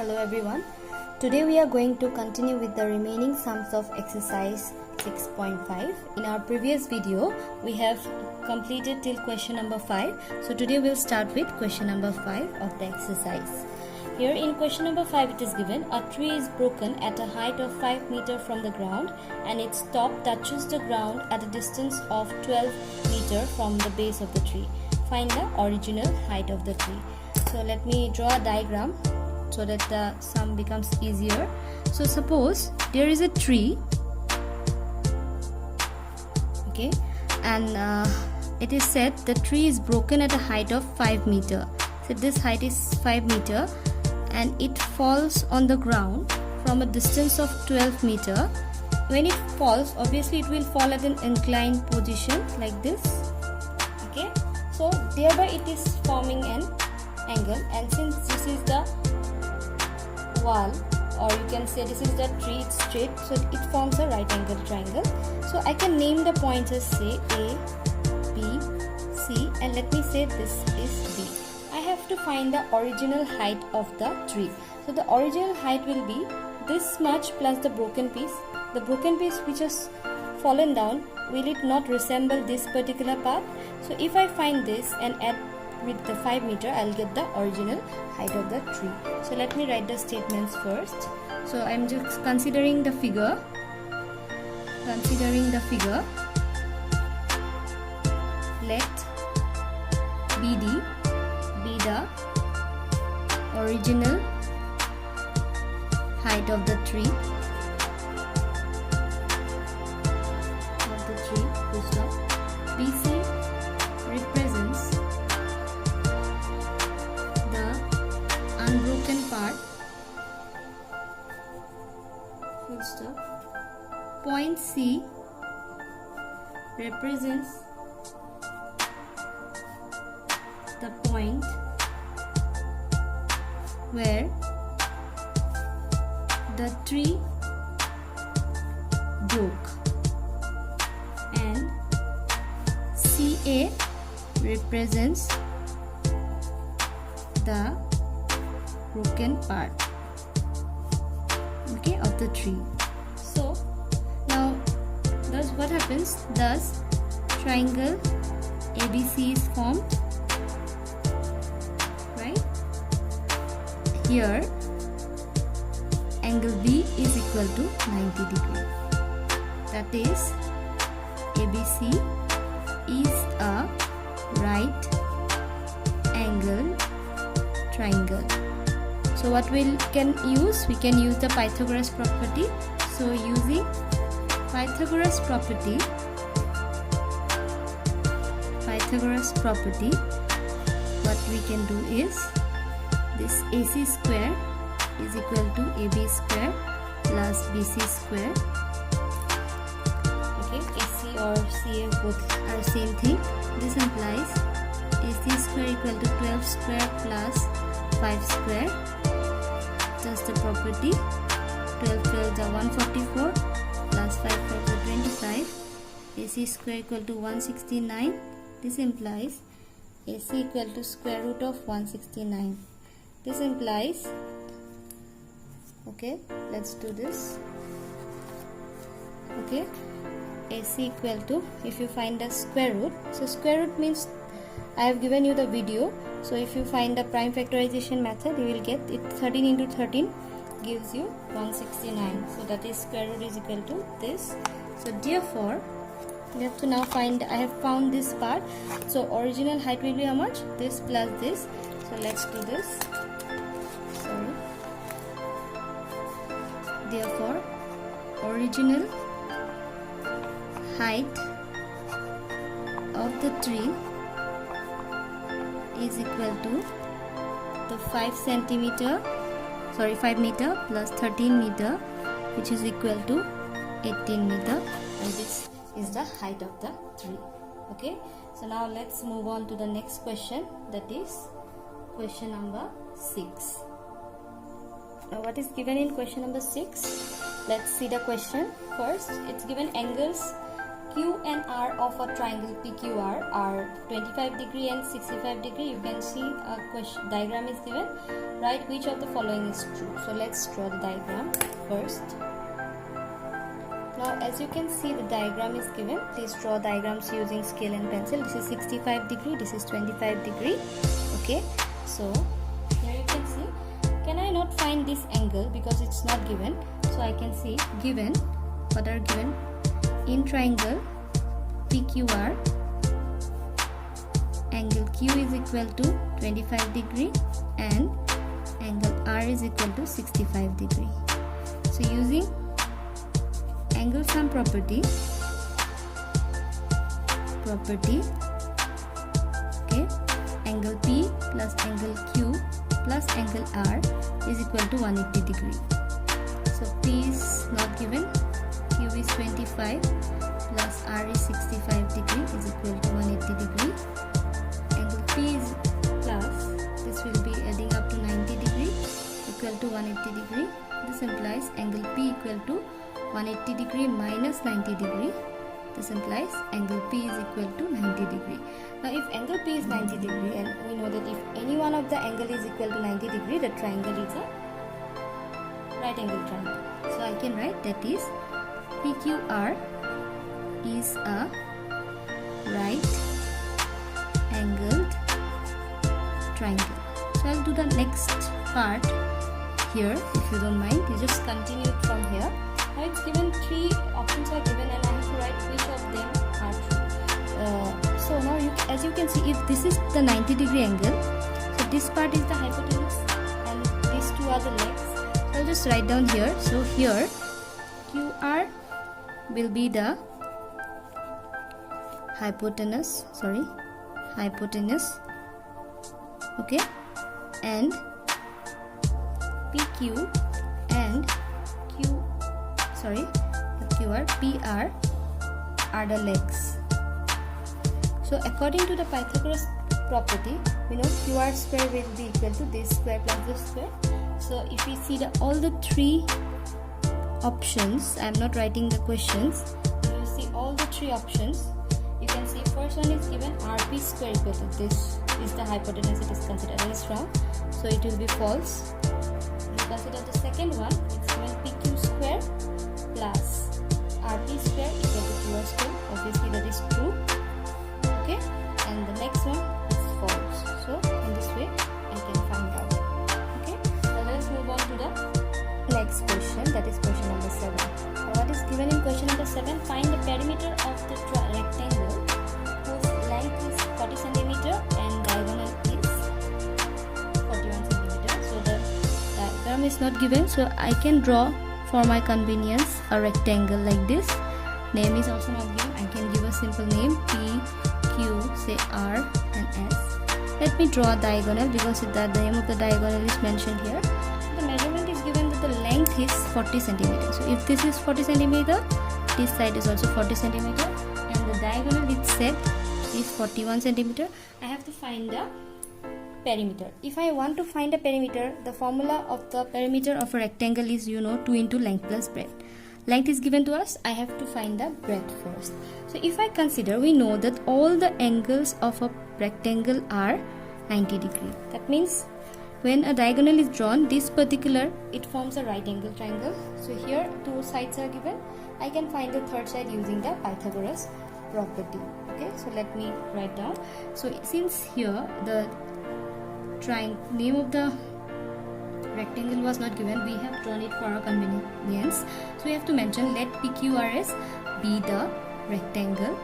Hello everyone. Today we are going to continue with the remaining sums of exercise 6.5. In our previous video, we have completed till question number 5. So today we'll start with question number 5 of the exercise. Here in question number 5 it is given a tree is broken at a height of 5 meters from the ground and its top touches the ground at a distance of 12 meters from the base of the tree. Find the original height of the tree. So let me draw a diagram so that the sum becomes easier. So suppose there is a tree, okay, and it is said the tree is broken at a height of 5 meters. So this height is 5 meters and it falls on the ground from a distance of 12 meters. When it falls, obviously it will fall at an inclined position like this, okay. So thereby it is forming an angle, and since this is the wall, or you can say this is the tree, it's straight, so it forms a right angle triangle. So I can name the points as say A, B, C, and let me say this is D. I have to find the original height of the tree. So the original height will be this much plus the broken piece. The broken piece which has fallen down, will it not resemble this particular part? So if I find this and add with the 5 meters, I'll get the original height of the tree. So let me write the statements first. So I'm just considering the figure. Let BD be the original height of the tree. BC represents the unbroken part. Full stop. Point C represents the point where the tree broke, and CA represents the broken part, okay, of the tree. So now thus what happens? Thus triangle ABC is formed, right? Here angle B is equal to 90 degrees. That is ABC is a right angle triangle. So what we can use? We can use the Pythagoras property. So using Pythagoras property, what we can do is this AC square is equal to AB square plus BC square. Okay, AC or CA both are same thing. This implies AC square equal to 12 square plus 5 square. Thus the property 12 12 are 144 plus 5 4 are 25. AC square equal to 169. This implies AC equal to square root of 169. This implies, okay, let's do this. Okay, AC equal to, if you find the square root, so square root means I have given you the video. So if you find the prime factorization method, you will get it 13 into 13 gives you 169. So that is square root is equal to this. So therefore we have to now find, I have found this part. So original height will be how much? This plus this. So let's do this. Sorry. Therefore original height of the tree is equal to the 5 meter plus 13 meter, which is equal to 18 meter, and this is the height of the tree. Okay, so now let's move on to the next question, that is question number 6. Now what is given in question number 6? Let's see the question first. It's given angles Q and R of a triangle PQR are 25 degree and 65 degree. You can see a question diagram is given. Write which of the following is true. So let's draw the diagram first. Now as you can see, the diagram is given. Please draw diagrams using scale and pencil. This is 65 degree, this is 25 degree. Okay, so here you can see. Can I not find this angle because it's not given? So I can see given, what are given? In triangle PQR, angle Q is equal to 25 degree and angle R is equal to 65 degree. So using angle sum property, okay, angle P plus angle Q plus angle R is equal to 180 degree. So P is not given, Q is 25 plus R is 65 degree is equal to 180 degree. Angle P is plus, this will be adding up to 90 degree equal to 180 degree. This implies angle P equal to 180 degree minus 90 degree. This implies angle P is equal to 90 degree. Now if angle P is 90 degree, and we know that if any one of the angle is equal to 90 degree, the triangle is a right angle triangle. So I can write that is PQR is a right angled triangle. So I'll do the next part here, if you don't mind. You just continue it from here. Now it's given, three options are given and I have to write which of them are true. So now as you can see, if this is the 90 degree angle, so this part is the hypotenuse and these two are the legs. So I'll just write down here. So here QR will be the hypotenuse, okay, and PQ and QR, PR are the legs. So according to the Pythagoras property, we know QR square will be equal to this square plus this square. So if we see all the three options, I am not writing the questions. You see all the three options. You can see first one is given RP square equal to this is the hypotenuse, it is considered as wrong. So it will be false. You consider the second one, it's given PQ square plus RP square equal to QR square. Obviously that is true. Okay, and the next one is false. So in this way I can find out. Okay, now let us move on to the next question, that is question number 7. Now what is given in question number 7? Find the perimeter of the rectangle whose length is 40 cm and diagonal is 41 cm. So the diagram is not given, so I can draw for my convenience a rectangle like this. Name is also not given. I can give a simple name P, Q, say R and S. Let me draw a diagonal because the name of the diagonal is mentioned here. The measurement is given that the length is 40 cm. So if this is 40 cm, this side is also 40 cm and the diagonal itself is 41 cm. I have to find the perimeter. If I want to find a perimeter, the formula of the perimeter of a rectangle is 2 into length plus breadth. Length is given to us, I have to find the breadth first. So if I consider, we know that all the angles of a rectangle are 90 degree. That means when a diagonal is drawn, this particular, it forms a right angle triangle. So here two sides are given. I can find the third side using the Pythagoras property. Okay, so let me write down. So since here the name of the rectangle was not given, we have drawn it for our convenience. So we have to mention let PQRS be the rectangle.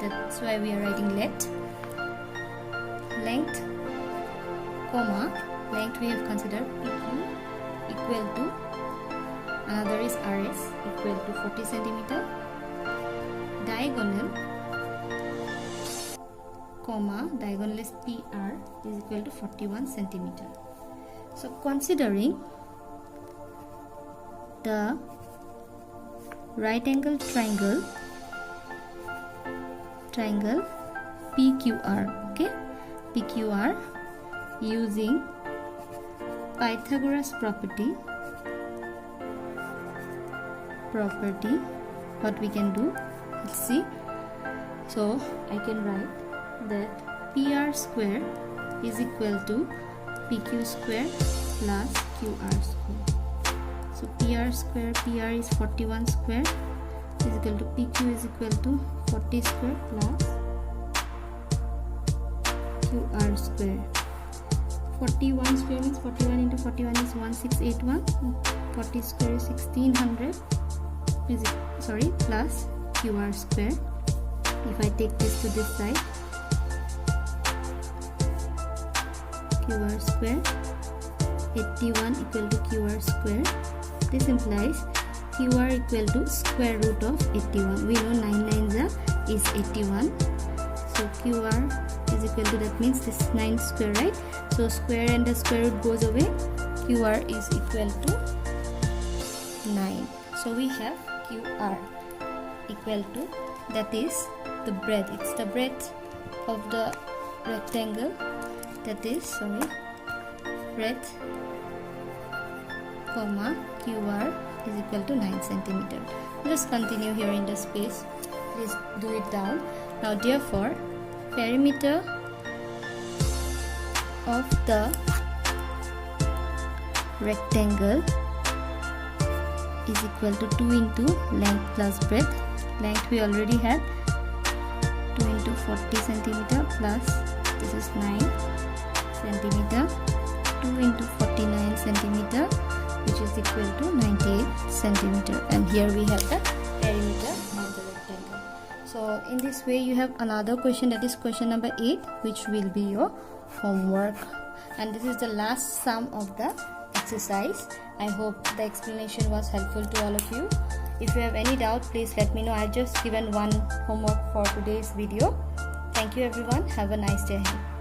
That's why we are writing let length, comma, length we have considered PQ equal to, another is RS equal to 40 cm, diagonal, comma, diagonal is PR is equal to 41 cm. So considering the right angle triangle PQR, okay, PQR, using Pythagoras property, what we can do Let's see. So I can write that PR square is equal to PQ square plus QR square. So PR square, PR is 41 square is equal to PQ is equal to 40 square plus QR square. 41 square means 41 into 41 is 1681. 40 square is 1600 plus QR square. If I take this to this side, QR square 81 equal to QR square. This implies QR equal to square root of 81. We know 9 nines is 81. So QR is equal to, that means this 9 square, right? So square and the square root goes away. QR is equal to 9. So we have QR equal to, that is the breadth. It's the breadth of the rectangle. That is, breadth comma QR is equal to 9 centimeter. Just continue here in the space. Please do it down. Now therefore, perimeter of the rectangle is equal to 2 into length plus breadth. Length we already had, 2 into 40 centimeter plus this is 9 centimeter, 2 into 49 centimeter, which is equal to 98 centimeter, and here we have the perimeter of the rectangle. So in this way you have another question, that is question number 8, which will be your homework, and this is the last sum of the exercise. I hope the explanation was helpful to all of you. If you have any doubt, please let me know. I just given one homework for today's video. Thank you everyone. Have a nice day ahead.